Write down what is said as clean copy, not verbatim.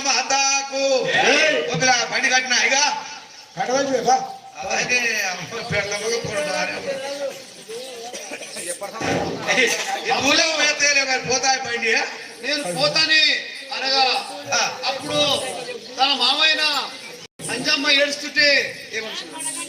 మాతాకు బండి కట్టిన ఇక కట్టవా అవన్నీ పోతాయి బండి. నేను పోతాని అనగా అప్పుడు తన మామయ్య అంజమ్మ ఏడుస్తుంటే ఏమనుకున్నాను